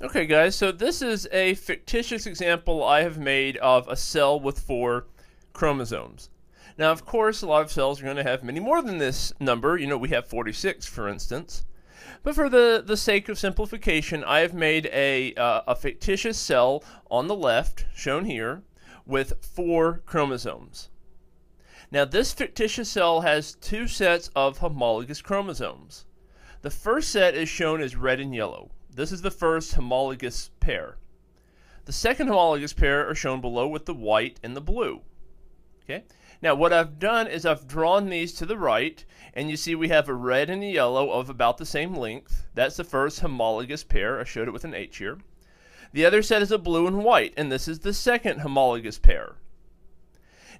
Okay, guys, so this is a fictitious example I have made of a cell with 4 chromosomes. Now, of course, a lot of cells are going to have many more than this number. You know, we have 46, for instance. But for the sake of simplification, I have made a fictitious cell on the left, shown here, with 4 chromosomes. Now, this fictitious cell has 2 sets of homologous chromosomes. The first set is shown as red and yellow. This is the first homologous pair. The second homologous pair are shown below with the white and the blue. Okay. Now what I've done is I've drawn these to the right, and you see we have a red and a yellow of about the same length. That's the first homologous pair. I showed it with an H here. The other set is a blue and white, and this is the second homologous pair.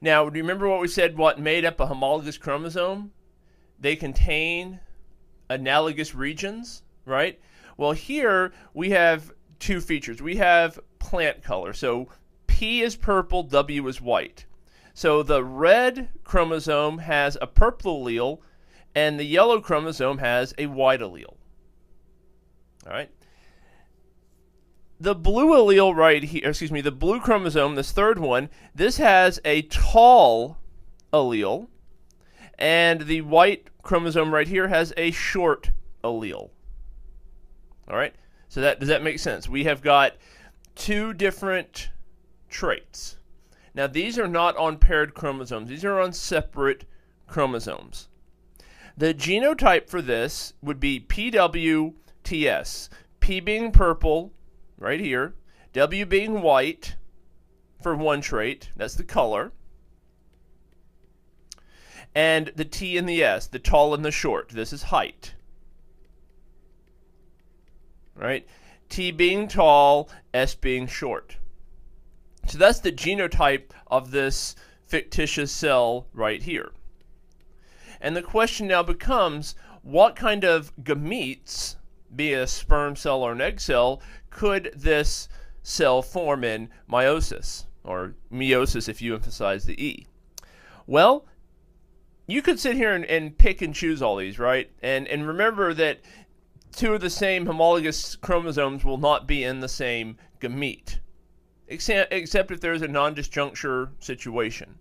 Now, do you remember what we said, what made up a homologous chromosome? They contain analogous regions, right? Well, here we have 2 features. We have plant color. So P is purple, W is white. So the red chromosome has a purple allele, and the yellow chromosome has a white allele. All right. The blue allele right here, the blue chromosome, this third one, this has a tall allele, and the white chromosome right here has a short allele. All right, so does that make sense? We have got 2 different traits. Now, these are not on paired chromosomes. These are on separate chromosomes. The genotype for this would be PWTS, P being purple, right here, W being white for one trait, that's the color, and the T and the S, the tall and the short, this is height. Right? T being tall, S being short. So that's the genotype of this fictitious cell right here. And the question now becomes, what kind of gametes, be it a sperm cell or an egg cell, could this cell form in meiosis, or meiosis if you emphasize the E? Well, you could sit here and pick and choose all these, right? And remember that 2 of the same homologous chromosomes will not be in the same gamete, except if there's a non-disjuncture situation.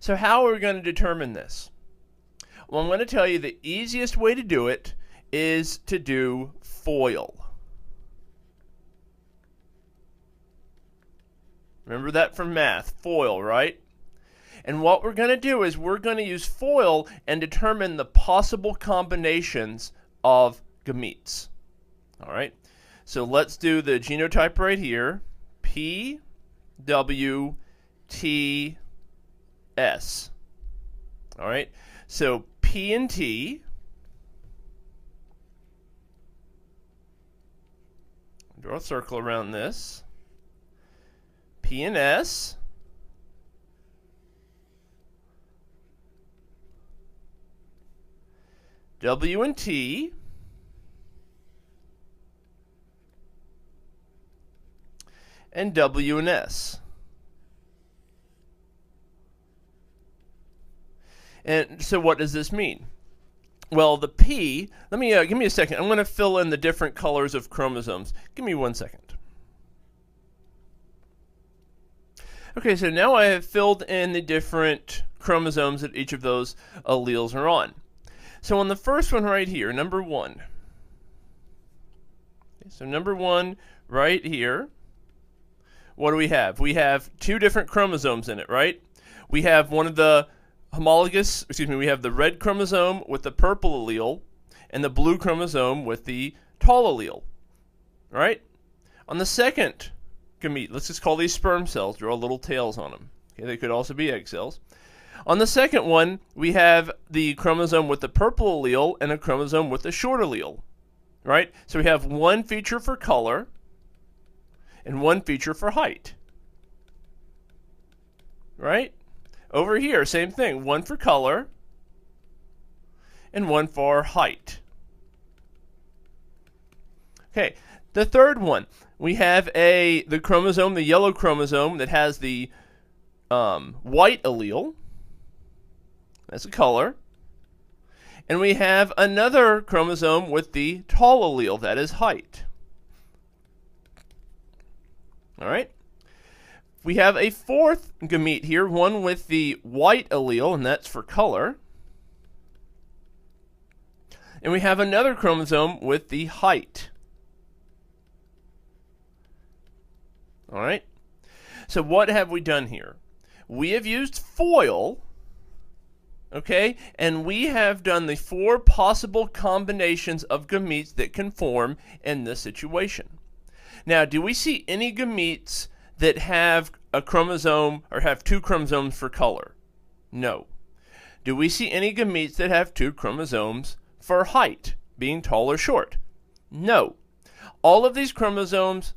So how are we going to determine this? Well, I'm going to tell you the easiest way to do it is to do FOIL. Remember that from math, FOIL, right? And what we're going to do is we're going to use FOIL and determine the possible combinations of gametes. All right, so let's do the genotype right here, P, W, T, S. All right, so P and T, draw a circle around this, P and S, W and T, and W and S. And so what does this mean? Well, the P, give me a second. I'm going to fill in the different colors of chromosomes. Give me 1 second. Okay, so now I have filled in the different chromosomes that each of those alleles are on. So on the first one right here, number 1. Okay, so number 1 right here, what do we have? We have 2 different chromosomes in it, right? We have one of the we have the red chromosome with the purple allele and the blue chromosome with the tall allele, right? On the second gamete, let's just call these sperm cells, draw little tails on them. Okay, they could also be egg cells. On the second one, we have the chromosome with the purple allele and a chromosome with the short allele, right? So we have one feature for color and one feature for height, right? Over here, same thing, one for color and one for height. Okay, the third one, we have the chromosome, the yellow chromosome that has the white allele. That's a color. And we have another chromosome with the tall allele, that is height. All right. We have a fourth gamete here, one with the white allele, and that's for color. And we have another chromosome with the height. All right. So what have we done here? We have used FOIL, okay, and we have done the 4 possible combinations of gametes that can form in this situation. Now, do we see any gametes that have a chromosome or have 2 chromosomes for color? No. Do we see any gametes that have 2 chromosomes for height, being tall or short? No. All of these chromosomes,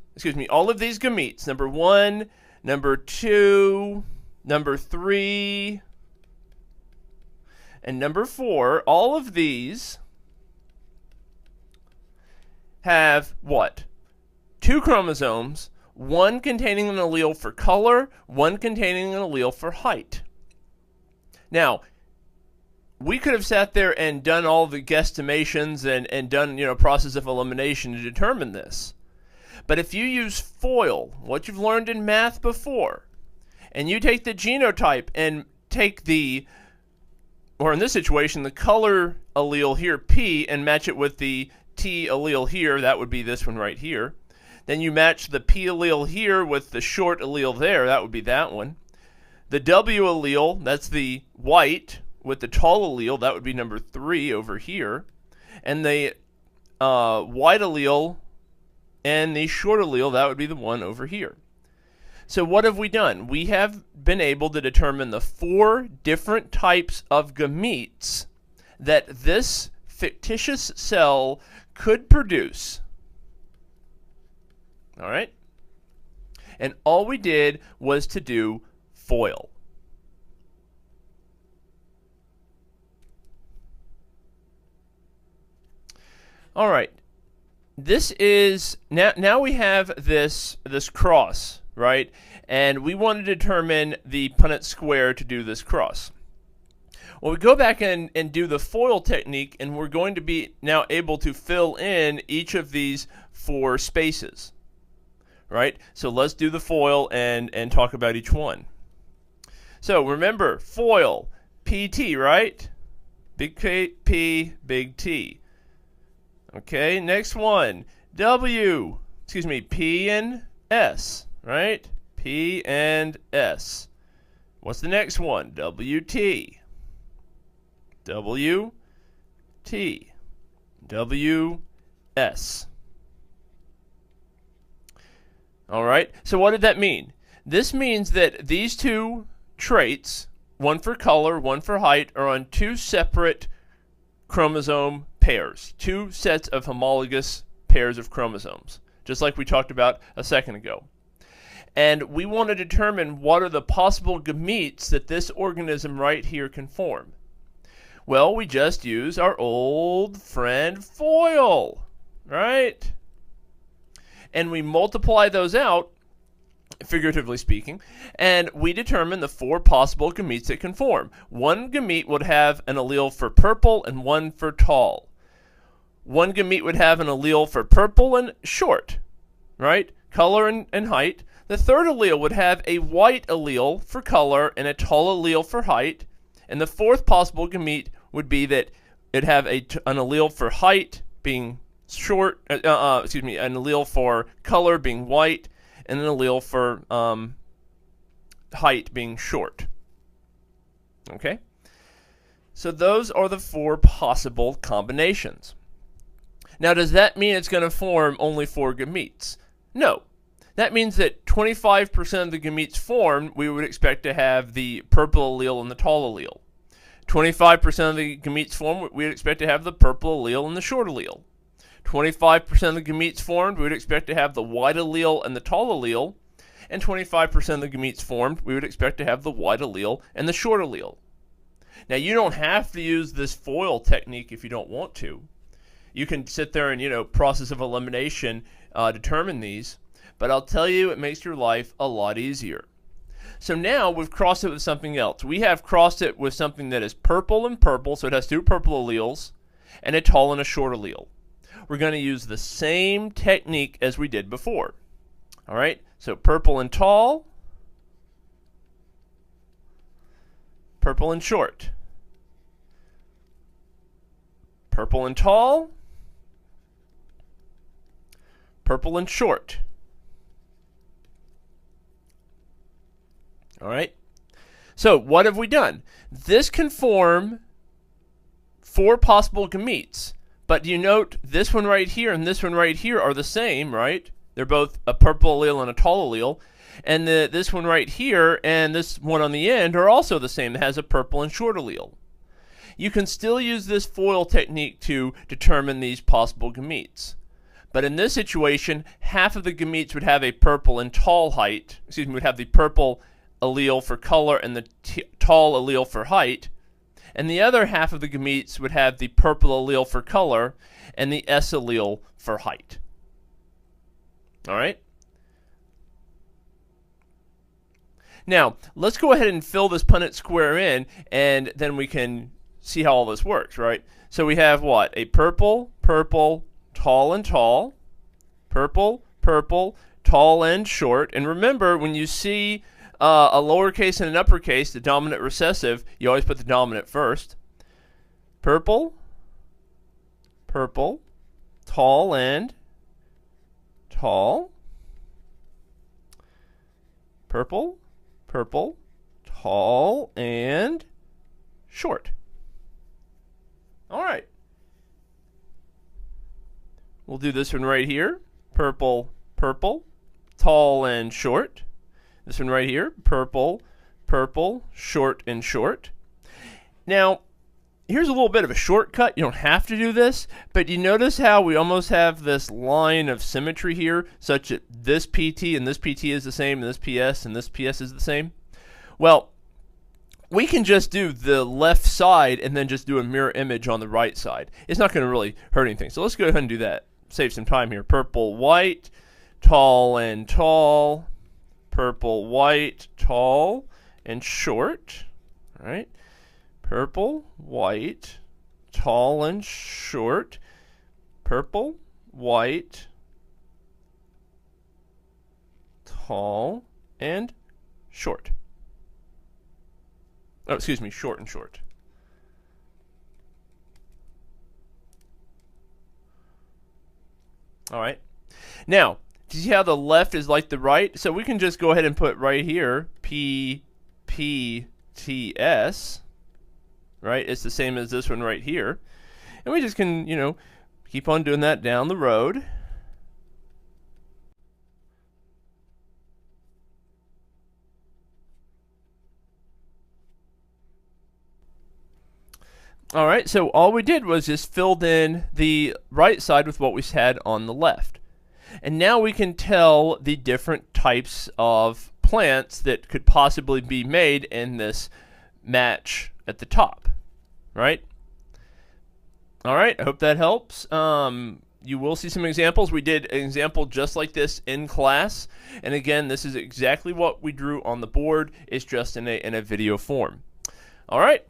all of these gametes, number 1, number 2, number 3, and number 4, all of these have what? 2 chromosomes, one containing an allele for color, one containing an allele for height. Now, we could have sat there and done all the guesstimations and done, process of elimination to determine this. But if you use FOIL, what you've learned in math before, and you take the genotype and take or in this situation, the color allele here, P, and match it with the T allele here, that would be this one right here. Then you match the P allele here with the short allele there, that would be that one. The W allele, that's the white, with the tall allele, that would be number 3 over here. And the white allele and the short allele, that would be the one over here. So what have we done? We have been able to determine the 4 different types of gametes that this fictitious cell could produce. All right? And all we did was to do FOIL. All right. This is now we have this cross, right? And we want to determine the Punnett Square to do this cross. Well, we go back and do the FOIL technique, and we're going to be now able to fill in each of these 4 spaces, right? So let's do the FOIL and talk about each one. So remember, FOIL, PT, right? Big P, big T. Okay, next one, P and S, right? P and S. What's the next one? WT. WT. WS. All right, so what did that mean? This means that these 2 traits, one for color, one for height, are on 2 separate chromosome pairs, 2 sets of homologous pairs of chromosomes, just like we talked about a second ago. And we want to determine what are the possible gametes that this organism right here can form. Well, we just use our old friend FOIL, right? And we multiply those out, figuratively speaking, and we determine the 4 possible gametes it can form. One gamete would have an allele for purple and one for tall. One gamete would have an allele for purple and short, right? Color and height. The third allele would have a white allele for color and a tall allele for height. And the 4th possible gamete would be that it'd have an allele for height being short, an allele for color being white, and an allele for height being short. Okay? So those are the 4 possible combinations. Now, does that mean it's going to form only 4 gametes? No. That means that 25% of the gametes formed, we would expect to have the purple allele and the tall allele. 25% of the gametes formed, we would expect to have the purple allele and the short allele. 25% of the gametes formed, we would expect to have the white allele and the tall allele. And 25% of the gametes formed, we would expect to have the white allele and the short allele. Now, you don't have to use this FOIL technique if you don't want to. You can sit there and, process of elimination, determine these. But I'll tell you, it makes your life a lot easier. So now we've crossed it with something else. We have crossed it with something that is purple and purple, so it has 2 purple alleles, and a tall and a short allele. We're going to use the same technique as we did before. All right, So purple and tall, purple and short, purple and tall, purple and short. All right. So what have we done? This can form 4 possible gametes. But you note this one right here and this one right here are the same, right? They're both a purple allele and a tall allele. And this one right here and this one on the end are also the same. It has a purple and short allele. You can still use this FOIL technique to determine these possible gametes. But in this situation, half of the gametes would have a purple and tall height, would have the purple allele for color and the tall allele for height. And the other half of the gametes would have the purple allele for color and the S allele for height. All right? Now, let's go ahead and fill this Punnett Square in, and then we can see how all this works, right? So we have what? A purple, purple, tall and tall, purple, purple, tall and short. And remember, when you see a lowercase and an uppercase, the dominant recessive, you always put the dominant first. Purple, purple, tall and tall, purple, purple, tall and short. All right. We'll do this one right here. Purple, purple, tall and short. This one right here, purple, purple, short and short. Now, here's a little bit of a shortcut. You don't have to do this, but you notice how we almost have this line of symmetry here, such that this PT and this PT is the same, and this PS and this PS is the same? Well, we can just do the left side and then just do a mirror image on the right side. It's not going to really hurt anything. So let's go ahead and do that. Save some time here. Purple, white, tall and tall, purple, white, tall, and short. All right. Purple, white, tall, and short. Purple, white, tall, and short. Oh, excuse me, short and short. All right. Now, do you see how the left is like the right? So we can just go ahead and put right here P, P, T, S. Right? It's the same as this one right here. And we just can, keep on doing that down the road. All right, so all we did was just filled in the right side with what we had on the left. And now we can tell the different types of plants that could possibly be made in this match at the top, right? All right, I hope that helps. You will see some examples. We did an example just like this in class. And again, this is exactly what we drew on the board. It's just in a video form. All right.